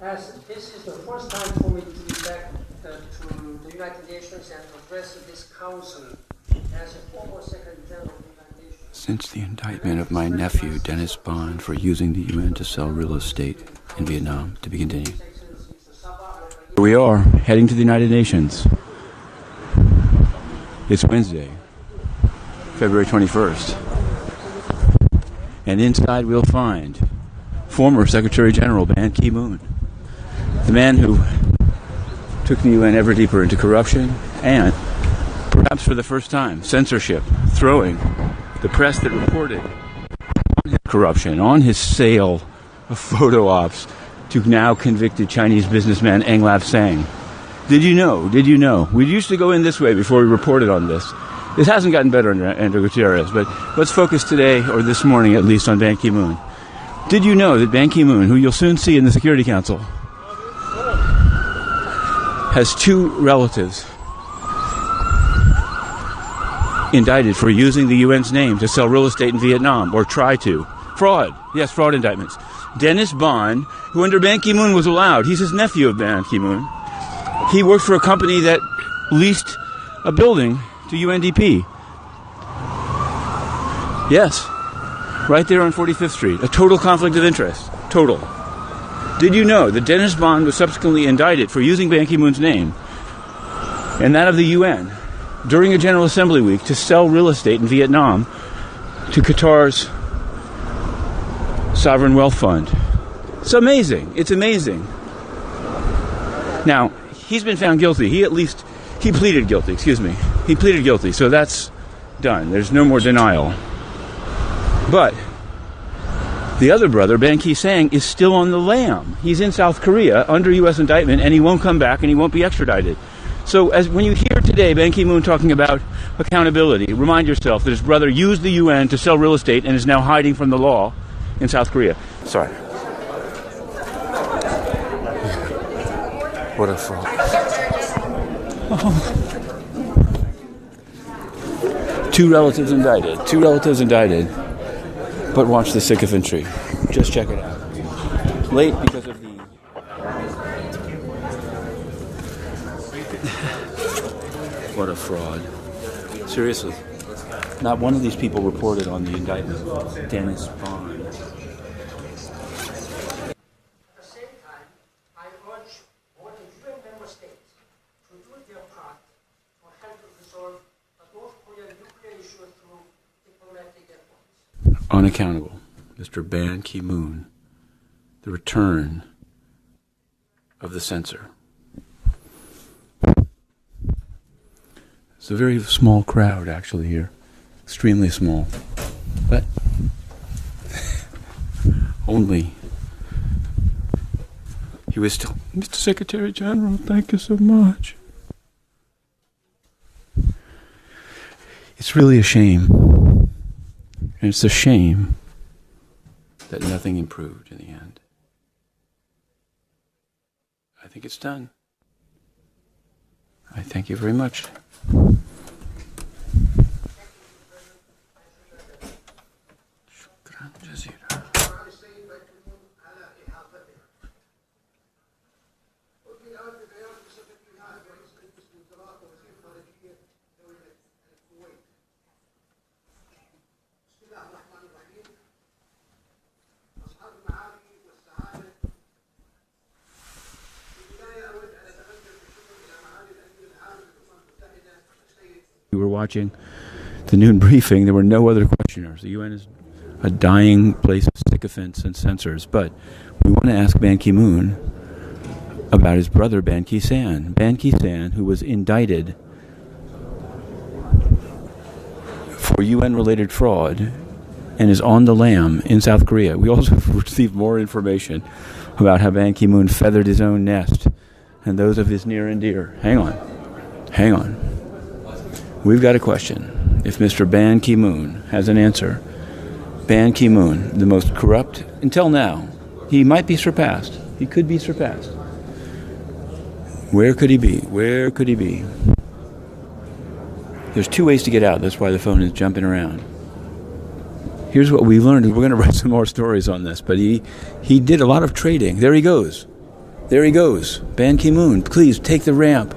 As this is the first time for me to be back to the United Nations and address this council as a former Secretary-General of the United Nations. Since the indictment of my nephew, Dennis Bahn, for using the UN to sell real estate in Vietnam, to be continued. Here we are, heading to the United Nations. It's Wednesday, February 21st. And inside we'll find former Secretary-General Ban Ki-moon, the man who took the UN ever deeper into corruption and, perhaps for the first time, censorship, throwing the press that reported on his corruption, on his sale of photo ops to now convicted Chinese businessman Eng Lap-Sang. Did you know? Did you know? We used to go in this way before we reported on this. This hasn't gotten better under António Guterres, but let's focus today, or this morning at least, on Ban Ki-moon. Did you know that Ban Ki-moon, who you'll soon see in the Security Council, has two relatives indicted for using the UN's name to sell real estate in Vietnam, or try to? Fraud. Yes, fraud indictments. Dennis Bahn, who under Ban Ki-moon was allowed, he's his nephew of Ban Ki-moon, he worked for a company that leased a building to UNDP. Yes, right there on 45th Street. A total conflict of interest. Total. Did you know that Dennis Bahn was subsequently indicted for using Ban Ki-moon's name and that of the UN during a General Assembly week to sell real estate in Vietnam to Qatar's sovereign wealth fund? It's amazing. It's amazing. Now, he's been found guilty. He pleaded guilty, He pleaded guilty, so that's done. There's no more denial. But the other brother, Ban Ki-sang, is still on the lam. He's in South Korea under U.S. indictment, and he won't come back and he won't be extradited. So when you hear today Ban Ki-moon talking about accountability, remind yourself that his brother used the UN to sell real estate and is now hiding from the law in South Korea. Sorry. What a fraud. Oh. Two relatives indicted. But watch the sycophantry. Just check it out. Late because of the... What a fraud. Seriously. Not one of these people reported on the indictment. Dennis Bahn. Unaccountable, Mr. Ban Ki-moon, the return of the censor. It's a very small crowd, actually, here. Extremely small. But only he was still, Mr. Secretary-General, thank you so much. It's really a shame. And it's a shame that nothing improved in the end. I think it's done. I thank you very much. We were watching the noon briefing. There were no other questioners. The UN is a dying place of sycophants and censors. But we want to ask Ban Ki-moon about his brother Ban Ki-sang. Ban Ki-sang, who was indicted for UN-related fraud and is on the lam in South Korea. We also received more information about how Ban Ki-moon feathered his own nest and those of his near and dear. Hang on. We've got a question. If Mr. Ban Ki-moon has an answer, Ban Ki-moon, the most corrupt until now, he might be surpassed. He could be surpassed. Where could he be? Where could he be? There's two ways to get out. That's why the phone is jumping around. Here's what we learned. We're going to write some more stories on this, but he did a lot of trading. There he goes. There he goes. Ban Ki-moon, please take the ramp.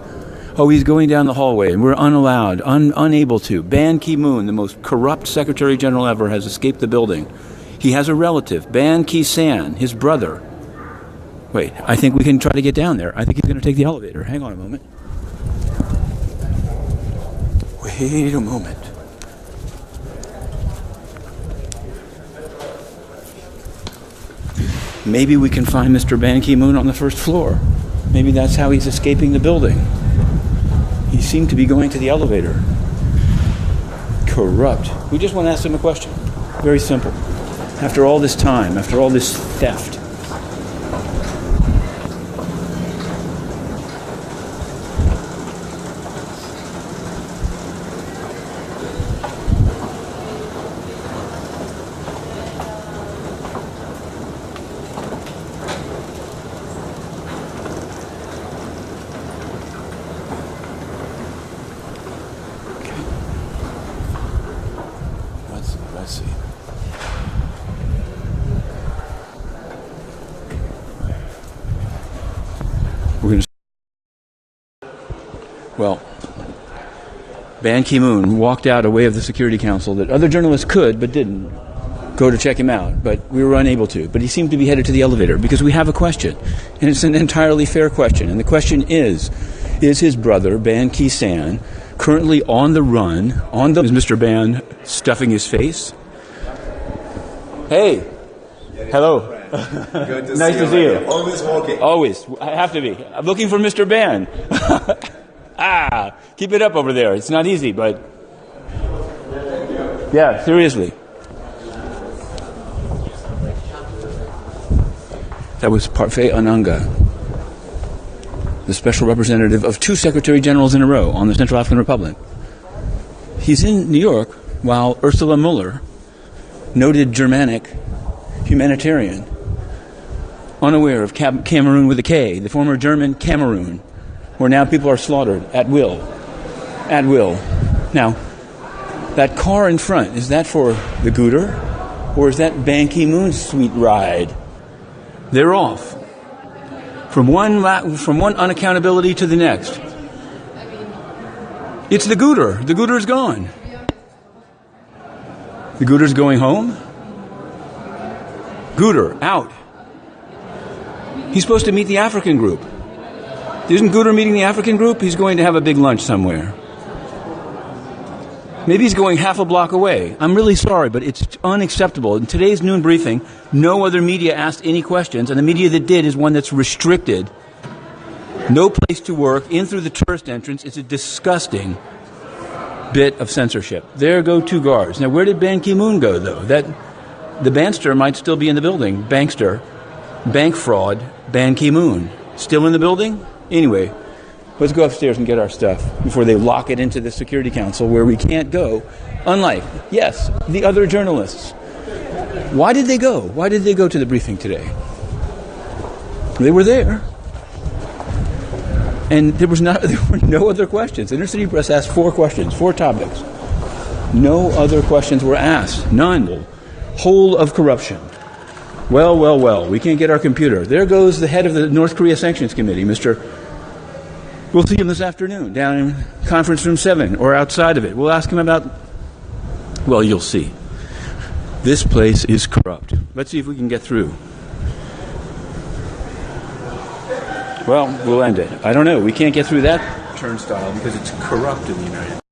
Oh, he's going down the hallway, and we're unallowed, unable to. Ban Ki-moon, the most corrupt Secretary-General ever, has escaped the building. He has a relative, Ban Ki-san, his brother. Wait, I think we can try to get down there. I think he's going to take the elevator. Hang on a moment. Wait a moment. Maybe we can find Mr. Ban Ki-moon on the first floor. Maybe that's how he's escaping the building. He seemed to be going to the elevator. Corrupt. We just want to ask him a question. Very simple. After all this time, after all this theft, let's see. Well, Ban Ki-moon walked out a way of the Security Council that other journalists could but didn't go to check him out, but we were unable to. But he seemed to be headed to the elevator because we have a question, and it's an entirely fair question. And the question is his brother, Ban Ki-san, currently on the run? Is Mr. Ban stuffing his face? Hey, hello. Good to Nice see to see you. Always walking. Always. I have to be. I'm looking for Mr. Ban. Keep it up over there. It's not easy, but yeah, seriously. That was Parfait Ananga, the special representative of 2 Secretary Generals in a row on the Central African Republic. He's in New York while Ursula Mueller, noted Germanic humanitarian, unaware of Cameroon with a K, the former German Cameroon, where now people are slaughtered at will. At will. Now, that car in front, is that for the Guter? Or is that Ban Ki-moon's sweet ride? They're off. From one unaccountability to the next. It's the Guter. The Guter's gone. The Guter's going home? Guter, out. He's supposed to meet the African group. Isn't Guter meeting the African group? He's going to have a big lunch somewhere. Maybe he's going half a block away. I'm really sorry, but it's unacceptable. In today's noon briefing, no other media asked any questions, and the media that did is one that's restricted. No place to work, in through the tourist entrance. It's a disgusting bit of censorship. There go 2 guards. Now, where did Ban Ki-moon go, though? The bankster might still be in the building. Bankster, bank fraud, Ban Ki-moon. Still in the building? Anyway, let's go upstairs and get our stuff before they lock it into the Security Council where we can't go. Unlike, yes, the other journalists. Why did they go? Why did they go to the briefing today? They were there. And there were no other questions. Inner City Press asked 4 questions, 4 topics. No other questions were asked. None. Whole of corruption. Well, we can't get our computer. There goes the head of the North Korea Sanctions Committee, We'll see him this afternoon down in conference room 7 or outside of it. We'll ask him about, well, you'll see. This place is corrupt. Let's see if we can get through. Well, we'll end it. I don't know. We can't get through that turnstile because it's corrupt in the United States.